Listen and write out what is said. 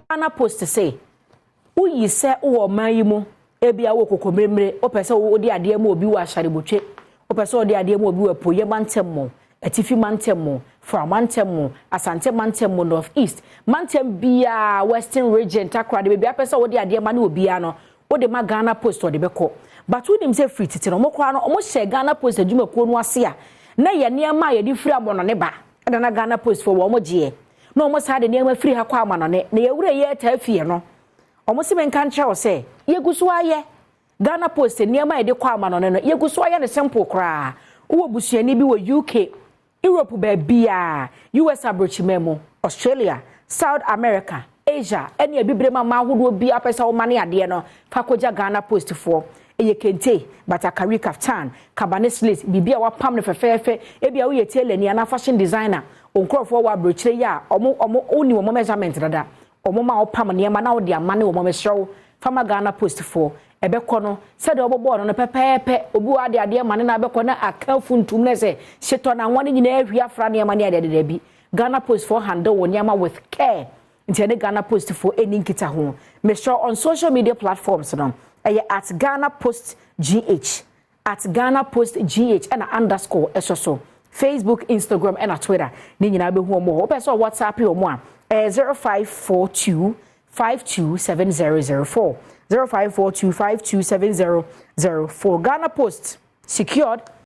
Ghana Post say uyi se wo man yi mu ebia wo kokomremre o pese wo di ade ma obi wo ahyarebotwe o pese wo di ade ma obi wo poye mantem mo atifi mantem mo from mantem mo asante mantem mo north east mantem bia western region takra de bia pese wo di ade ma na obi ano wo de ma Ghana Post wo de beko but wo dim say free titi no mo kwa no mo share Ghana Post adwuma ko no ase a na ye niam a ye di free abono ne ba da na Ghana Post for wo mo je no mo sa de niam free ha kwa amano ne na ye wure ye ta afie no omo men kan kire o se yeguso aye Ghana Post niam a de kwa amano ne no yeguso aye ne simple kra wo busuani bi wo UK Europe ba bia US abrochimemo Australia South America Asia ene abibrema ma ahodo bia pesa wo mane ade no fakoja Ghana Post for eye kente batakari kaftan kabane slit bibia wa pam ne fefefe ebia wo ye tailor ni ana fashion designer onkrofo wa abrochire ya omo oni wo measurement dada omo ma wo pam ne ma na wo de amane wo mesrew fama Ghana Post for ebekọ no se de obobo no pepepe obi wa ade mane na abekọ na akafu ntum ne se sheto na nwane nyina ahia fra ne mane ade de bi Ghana Post for handle wo niama with care nti Ghana Post for any nkita ho me sure on social media platforms no at Ghana Post GH at Ghana Post GH and _ eso Facebook Instagram and Twitter ni nyina be hu mo opeso WhatsApp yo mo a 0542 527004 0542 527004 Ghana Post secured